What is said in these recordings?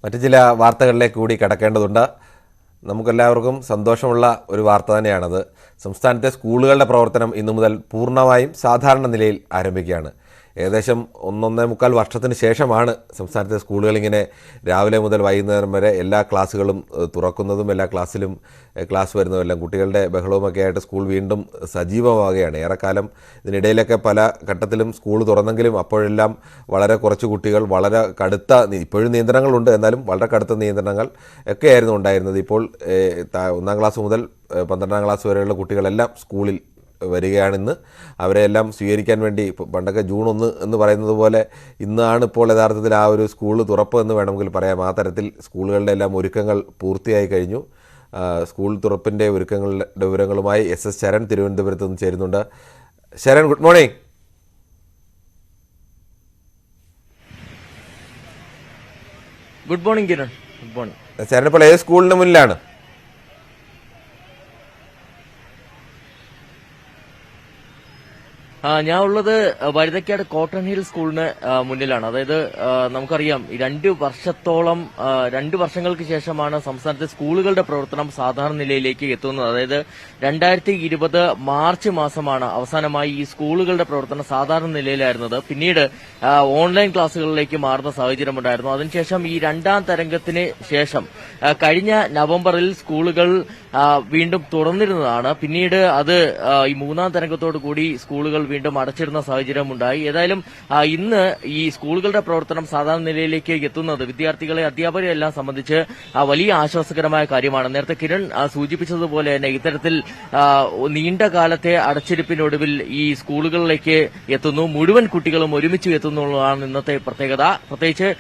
മറ്റു ചില വാർത്തകളിലേക്ക് കൂടി കടക്കേണ്ടതുണ്ട്. നമുക്കെല്ലാവർക്കും സന്തോഷമുള്ള ഒരു വാർത്ത തന്നെയാണത്. സംസ്ഥാനത്തെ സ്കൂളുകളുടെ പ്രവർത്തനം ഇന്നു മുതൽ പൂർണ്ണമായും സാധാരണ നിലയിൽ ആരംഭിക്കുകയാണ്. ഏകദേശം 1.25 വർഷത്തിന് ശേഷമാണ് സംസ്ഥാനത്തെ സ്കൂളുകൾ ഇങ്ങനെ രാവിലെ മുതൽ വൈകുന്നേരം വരെ എല്ലാ ക്ലാസ്സുകളും തുറക്കുന്നതും എല്ലാ ക്ലാസ്സിലും ക്ലാസ് വരുന്നതുമെല്ലാം കുട്ടികളുടെ ബഹളവുമൊക്കെ ആയിട്ട് സ്കൂൾ വീണ്ടും സജീവമാവുകയാണ്. ഏറെക്കാലം ഇതിനിടയിലൊക്കെ പല ഘട്ടത്തിലും സ്കൂൾ തുറന്നെങ്കിലും അപ്പോഴെല്ലാം വളരെ കുറച്ച് കുട്ടികൾ, വളരെ കടുത്ത, ഇപ്പോഴും നിയന്ത്രണങ്ങളുണ്ട്, എന്നാലും വളരെ കടുത്ത നിയന്ത്രണങ്ങൾ ഒക്കെയായിരുന്നു ഉണ്ടായിരുന്നത്. ഇപ്പോൾ 1 ക്ലാസ് മുതൽ 12 ക്ലാസ് വരെയുള്ള കുട്ടികളെല്ലാം സ്കൂളിൽ വരികയാണിന്ന്. അവരെല്ലാം സ്വീകരിക്കാൻ വേണ്ടി പണ്ടൊക്കെ ജൂൺ 1 എന്ന് പറയുന്നത് പോലെ ഇന്നാണ് ഇപ്പോൾ യഥാർത്ഥത്തിൽ ആ ഒരു സ്കൂൾ തുറപ്പ് എന്ന് വേണമെങ്കിൽ പറയാം. ആ തരത്തിൽ സ്കൂളുകളുടെ എല്ലാം ഒരുക്കങ്ങൾ പൂർത്തിയായി കഴിഞ്ഞു. സ്കൂൾ തുറപ്പിൻ്റെ ഒരുക്കങ്ങളുടെ വിവരങ്ങളുമായി SS ശരൺ തിരുവനന്തപുരത്ത് നിന്ന് ചേരുന്നുണ്ട്. Sharan, good morning. Good morning Kiran. Good morning. Sharan ഇപ്പോൾ ഏത് സ്കൂളിന് മുന്നിലാണ്? ഞാൻ ഉള്ളത് വഴുതക്കാട് കോട്ടൺ ഹിൽ സ്കൂളിന് മുന്നിലാണ്. അതായത് നമുക്കറിയാം 2 വർഷങ്ങൾക്ക് ശേഷമാണ് സംസ്ഥാനത്തെ സ്കൂളുകളുടെ പ്രവർത്തനം സാധാരണ നിലയിലേക്ക് എത്തുന്നത്. അതായത് 2020 മാർച്ച് മാസമാണ് അവസാനമായി ഈ സ്കൂളുകളുടെ പ്രവർത്തനം സാധാരണ നിലയിലായിരുന്നത്. പിന്നീട് ഓൺലൈൻ ക്ലാസുകളിലേക്ക് മാറുന്ന സാഹചര്യമുണ്ടായിരുന്നു. അതിനുശേഷം ഈ 2ാം തരംഗത്തിന് ശേഷം കഴിഞ്ഞ നവംബറിൽ സ്കൂളുകൾ വീണ്ടും തുറന്നിരുന്നതാണ്. പിന്നീട് അത് ഈ 3ാം തരംഗത്തോടു കൂടി സ്കൂളുകൾ വീണ്ടും അടച്ചിടുന്ന സാഹചര്യമുണ്ടായി. ഏതായാലും ഇന്ന് ഈ സ്കൂളുകളുടെ പ്രവർത്തനം സാധാരണ നിലയിലേക്ക് എത്തുന്നത് വിദ്യാർത്ഥികളെ, അധ്യാപകരെ എല്ലാം സംബന്ധിച്ച് വലിയ ആശ്വാസകരമായ കാര്യമാണ്. നേരത്തെ കിരൺ സൂചിപ്പിച്ചതുപോലെ തന്നെ ഇത്തരത്തിൽ നീണ്ട കാലത്തെ അടച്ചിരിപ്പിനൊടുവിൽ ഈ സ്കൂളുകളിലേക്ക് എത്തുന്നു. മുഴുവൻ കുട്ടികളും ഒരുമിച്ച് എത്തുന്നുള്ളതാണ് ഇന്നത്തെ പ്രത്യേകത. പ്രത്യേകിച്ച്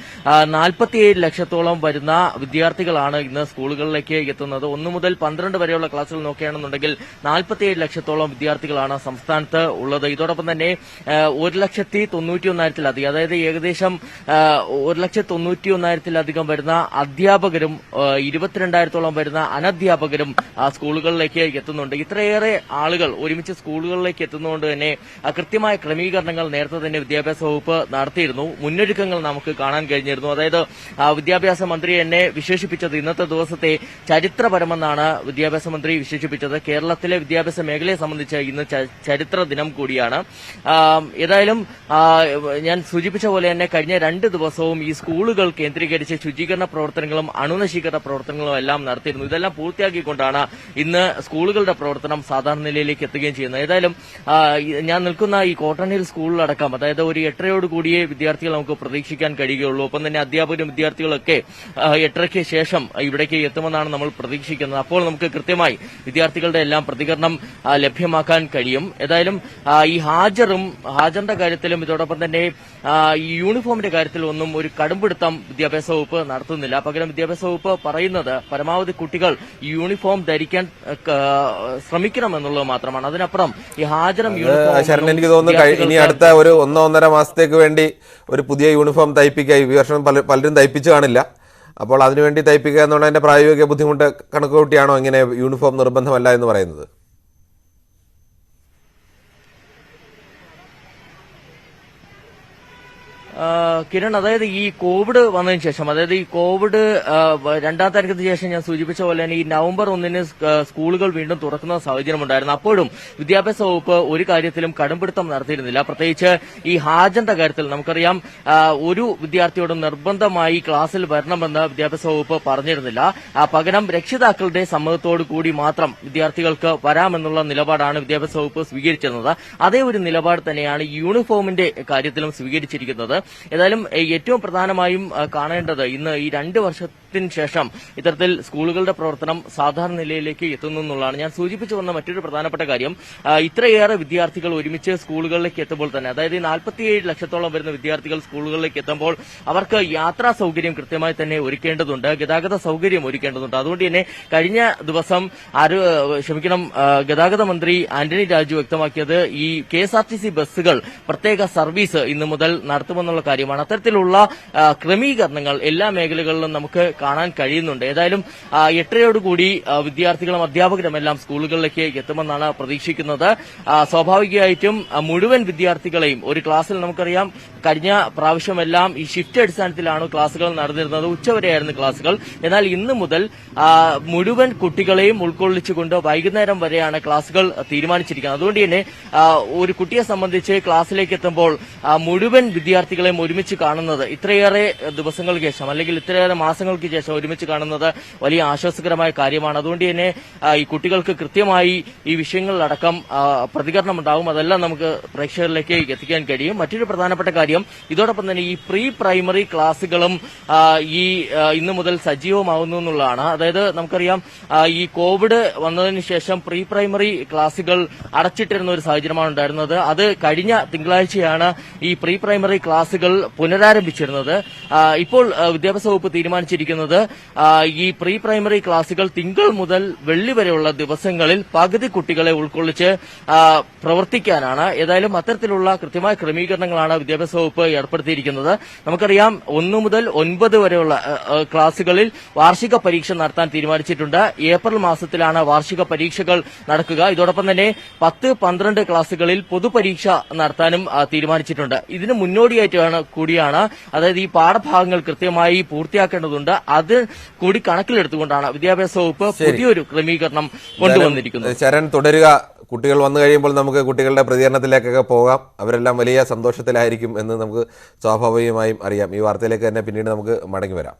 47 ലക്ഷത്തോളം വരുന്ന വിദ്യാർത്ഥികളാണ് ഇന്ന് സ്കൂളുകളിലേക്ക് എത്തുന്നത്. 1 മുതൽ 12 വരെയുള്ള ക്ലാസുകൾ നോക്കുകയാണെന്നുണ്ടെങ്കിൽ 47 ലക്ഷത്തോളം വിദ്യാർത്ഥികളാണ് സംസ്ഥാനത്ത് ഉള്ളത്. ഇതോടൊപ്പം തന്നെ 1,91,000-ലധികം, അതായത് ഏകദേശം 1,91,000-ലധികം വരുന്ന അധ്യാപകരും 22,000-ഓളം വരുന്ന അനധ്യാപകരും സ്കൂളുകളിലേക്ക് എത്തുന്നുണ്ട്. ഇത്രയേറെ ആളുകൾ ഒരുമിച്ച് സ്കൂളുകളിലേക്ക് എത്തുന്നതുകൊണ്ട് തന്നെ കൃത്യമായ ക്രമീകരണങ്ങൾ നേരത്തെ തന്നെ വിദ്യാഭ്യാസ വകുപ്പ് നടത്തിയിരുന്നു. മുന്നൊരുക്കങ്ങൾ നമുക്ക് കാണാൻ കഴിഞ്ഞിരുന്നു. അതായത് വിദ്യാഭ്യാസ മന്ത്രി എന്നെ വിശേഷിപ്പിച്ചത് ഇന്നത്തെ ദിവസത്തെ ചരിത്രപരമെന്നാണ് വിദ്യാഭ്യാസ മന്ത്രി വിശേഷിപ്പിച്ചത്. കേരളത്തിലെ വിദ്യാഭ്യാസ മേഖലയെ സംബന്ധിച്ച് ഇന്ന് ചരിത്ര ദിനം കൂടിയാണ്. ഏതായാലും ഞാൻ സൂചിപ്പിച്ച പോലെ തന്നെ കഴിഞ്ഞ 2 ദിവസവും ഈ സ്കൂളുകൾ കേന്ദ്രീകരിച്ച് ശുചീകരണ പ്രവർത്തനങ്ങളും അണുനശീകരണ പ്രവർത്തനങ്ങളും എല്ലാം നടത്തിയിരുന്നു. ഇതെല്ലാം പൂർത്തിയാക്കിക്കൊണ്ടാണ് ഇന്ന് സ്കൂളുകളുടെ പ്രവർത്തനം സാധാരണ നിലയിലേക്ക് എത്തുകയും ചെയ്യുന്നത്. ഏതായാലും ഞാൻ നിൽക്കുന്ന ഈ കോട്ടൺ ഹിൽ സ്കൂളിലടക്കം, അതായത് ഒരു 8:30 കൂടിയേ വിദ്യാർത്ഥികൾ നമുക്ക് പ്രതീക്ഷിക്കാൻ കഴിയുകയുള്ളൂ. ഒപ്പം തന്നെ അധ്യാപകരും വിദ്യാർത്ഥികളൊക്കെ 8:30 ശേഷം ഇവിടേക്ക് എത്തുമെന്നാണ് നമ്മൾ പ്രതീക്ഷിക്കുന്നത്. അപ്പോൾ നമുക്ക് കൃത്യമായി വിദ്യാർത്ഥികളുടെ എല്ലാം പ്രതികരണം ലഭ്യമാക്കാൻ കഴിയും. ഏതായാലും ഈ ഹാജറിന്റെ കാര്യത്തിലും ഇതോടൊപ്പം തന്നെ ഈ യൂണിഫോമിന്റെ കാര്യത്തിലും ഒന്നും ഒരു കടുംപിടുത്തം വിദ്യാഭ്യാസ വകുപ്പ് നടത്തുന്നില്ല. പകരം വിദ്യാഭ്യാസ വകുപ്പ് പറയുന്നത് പരമാവധി കുട്ടികൾ ഈ യൂണിഫോം ധരിക്കാൻ ശ്രമിക്കണമെന്നുള്ളത് മാത്രമാണ്. അതിനപ്പുറം ഈ ഹാജറും യൂണിഫോം, എനിക്ക് തോന്നുന്നു ഇനി അടുത്ത ഒരു 1-1.5 മാസത്തേക്ക് വേണ്ടി ഒരു പുതിയ യൂണിഫോം തയ്പ്പിക്കുക. ഈ വർഷം പലരും തയ്പ്പിച്ചു കാണില്ല. അപ്പോൾ അതിനുവേണ്ടി തയ്പ്പിക്കുക എന്നുള്ളതിന്റെ പ്രായോഗിക ബുദ്ധിമുട്ട് കണക്കുകൂട്ടിയാണോ ഇങ്ങനെ യൂണിഫോം നിർബന്ധമല്ല എന്ന് പറയുന്നത്? കിരൺ, അതായത് ഈ കോവിഡ് വന്നതിന് ശേഷം, അതായത് ഈ കോവിഡ് 2ാം തരംഗത്തിന് ശേഷം ഞാൻ സൂചിപ്പിച്ച പോലെ തന്നെ ഈ നവംബർ 1-ന് സ്കൂളുകൾ വീണ്ടും തുറക്കുന്ന സാഹചര്യമുണ്ടായിരുന്നു. അപ്പോഴും വിദ്യാഭ്യാസ വകുപ്പ് ഒരു കാര്യത്തിലും കടുംപിടുത്തം നടത്തിയിരുന്നില്ല. പ്രത്യേകിച്ച് ഈ ഹാജറിന്റെ കാര്യത്തിൽ നമുക്കറിയാം, ഒരു വിദ്യാർത്ഥിയോടും നിർബന്ധമായി ക്ലാസ്സിൽ വരണമെന്ന് വിദ്യാഭ്യാസ വകുപ്പ് പറഞ്ഞിരുന്നില്ല. പകരം രക്ഷിതാക്കളുടെ സമ്മതത്തോടു കൂടി മാത്രം വിദ്യാർത്ഥികൾക്ക് വരാമെന്നുള്ള നിലപാടാണ് വിദ്യാഭ്യാസ വകുപ്പ് സ്വീകരിച്ചിരുന്നത്. അതേ ഒരു നിലപാട് തന്നെയാണ് യൂണിഫോമിന്റെ കാര്യത്തിലും സ്വീകരിച്ചിരിക്കുന്നത്. ഏതായാലും ഏറ്റവും പ്രധാനമായും കാണേണ്ടത് ഇന്ന് ഈ 2 വർഷത്തിന് ശേഷം ഇത്തരത്തിൽ സ്കൂളുകളുടെ പ്രവർത്തനം സാധാരണ നിലയിലേക്ക് എത്തുന്നു എന്നുള്ളതാണ്. ഞാൻ സൂചിപ്പിച്ചു വന്ന മറ്റൊരു പ്രധാനപ്പെട്ട കാര്യം, ഇത്രയേറെ വിദ്യാർത്ഥികൾ ഒരുമിച്ച് സ്കൂളുകളിലേക്ക് എത്തുമ്പോൾ തന്നെ, അതായത് 47 ലക്ഷത്തോളം വരുന്ന വിദ്യാർത്ഥികൾ സ്കൂളുകളിലേക്ക് എത്തുമ്പോൾ അവർക്ക് യാത്രാ സൗകര്യം കൃത്യമായി തന്നെ ഒരുക്കേണ്ടതുണ്ട്, ഗതാഗത സൗകര്യം ഒരുക്കേണ്ടതുണ്ട്. അതുകൊണ്ട് തന്നെ കഴിഞ്ഞ ദിവസം ഗതാഗത മന്ത്രി ആന്റണി രാജു വ്യക്തമാക്കിയത് ഈ KSRTC ബസ്സുകൾ പ്രത്യേക സർവീസ് ഇന്നു മുതൽ നടത്തുമെന്നുള്ള കാര്യമാണ്. അത്തരത്തിലുള്ള ക്രമീകരണങ്ങൾ എല്ലാ മേഖലകളിലും നമുക്ക് കാണാൻ കഴിയുന്നുണ്ട്. ഏതായാലും 8:30യോടുകൂടി വിദ്യാർത്ഥികളും അധ്യാപകരും എല്ലാം സ്കൂളുകളിലേക്ക് എത്തുമെന്നാണ് പ്രതീക്ഷിക്കുന്നത്. സ്വാഭാവികമായിട്ടും മുഴുവൻ വിദ്യാർത്ഥികളെയും ഒരു ക്ലാസ്സിൽ നമുക്കറിയാം കഴിഞ്ഞ പ്രാവശ്യമെല്ലാം ഈ ഷിഫ്റ്റ് അടിസ്ഥാനത്തിലാണ് ക്ലാസുകൾ നടന്നിരുന്നത്, ഉച്ചവരെയായിരുന്നു ക്ലാസുകൾ. എന്നാൽ ഇന്ന് മുതൽ മുഴുവൻ കുട്ടികളെയും ഉൾക്കൊള്ളിച്ചുകൊണ്ട് വൈകുന്നേരം വരെയാണ് ക്ലാസുകൾ തീരുമാനിച്ചിരിക്കുന്നത്. അതുകൊണ്ട് തന്നെ ഒരു കുട്ടിയെ സംബന്ധിച്ച് ക്ലാസ്സിലേക്ക് എത്തുമ്പോൾ മുഴുവൻ വിദ്യാർത്ഥികളെയും ഒരുമിച്ച് കാണുന്നത് ഇത്രയേറെ ദിവസങ്ങൾക്ക് ശേഷം അല്ലെങ്കിൽ ഇത്രയേറെ മാസങ്ങൾക്ക് ശേഷം ഒരുമിച്ച് കാണുന്നത് വലിയ ആശ്വാസകരമായ കാര്യമാണ്. അതുകൊണ്ട് തന്നെ ഈ കുട്ടികൾക്ക് കൃത്യമായി ഈ വിഷയങ്ങളിലടക്കം പ്രതികരണം ഉണ്ടാവും. അതെല്ലാം നമുക്ക് പ്രേക്ഷകരിലേക്ക് എത്തിക്കാൻ കഴിയും. മറ്റൊരു പ്രധാനപ്പെട്ട കാര്യം, ഇതോടൊപ്പം തന്നെ ഈ പ്രീ പ്രൈമറി ക്ലാസുകളും ഈ ഇന്നു മുതൽ സജീവമാവുന്നു എന്നുള്ളതാണ്. അതായത് നമുക്കറിയാം ഈ കോവിഡ് വന്നതിന് ശേഷം പ്രീ പ്രൈമറി ക്ലാസുകൾ അടച്ചിട്ടിരുന്ന ഒരു സാഹചര്യമാണ് ഉണ്ടായിരുന്നത്. അത് കഴിഞ്ഞ തിങ്കളാഴ്ചയാണ് ഈ പ്രീ പ്രൈമറി ക്ലാസുകൾ പുനരാരംഭിച്ചിരുന്നത്. ഇപ്പോൾ വിദ്യാഭ്യാസ വകുപ്പ് തീരുമാനിച്ചിരിക്കുന്നത് ഈ പ്രീ പ്രൈമറി ക്ലാസുകൾ തിങ്കൾ മുതൽ വെള്ളി വരെയുള്ള ദിവസങ്ങളിൽ പകുതി കുട്ടികളെ ഉൾക്കൊള്ളിച്ച് പ്രവർത്തിക്കാനാണ്. ഏതായാലും അത്തരത്തിലുള്ള കൃത്യമായ ക്രമീകരണങ്ങളാണ് വിദ്യാഭ്യാസ വകുപ്പ് ഏർപ്പെടുത്തിയിരിക്കുന്നത്. നമുക്കറിയാം 1 മുതൽ 9 വരെയുള്ള ക്ലാസുകളിൽ വാർഷിക പരീക്ഷ നടത്താൻ തീരുമാനിച്ചിട്ടുണ്ട്. ഏപ്രിൽ മാസത്തിലാണ് വാർഷിക പരീക്ഷകൾ നടക്കുക. ഇതോടൊപ്പം തന്നെ 10, 12 ക്ലാസുകളിൽ പൊതുപരീക്ഷ നടത്താനും തീരുമാനിച്ചിട്ടുണ്ട്. ഇതിന് മുന്നോടിയായിട്ടാണ് കൂടിയാണ്, അതായത് ഈ പാഠഭാഗങ്ങൾ കൃത്യമായി പൂർത്തിയാക്കേണ്ടതുണ്ട്. അത് കൂടി കണക്കിലെടുത്തുകൊണ്ടാണ് വിദ്യാഭ്യാസ വകുപ്പ് പുതിയൊരു ക്രമീകരണം കൊണ്ടുവന്നിരിക്കുന്നത്. ശരൺ, തുടരുക. കുട്ടികൾ വന്നു കഴിയുമ്പോൾ നമുക്ക് കുട്ടികളുടെ പ്രതികരണത്തിലേക്കൊക്കെ പോകാം. അവരെല്ലാം വലിയ സന്തോഷത്തിലായിരിക്കും എന്ന് നമുക്ക് സ്വാഭാവികമായും അറിയാം. ഈ വാർത്തയിലേക്ക് തന്നെ പിന്നീട് നമുക്ക് മടങ്ങി വരാം.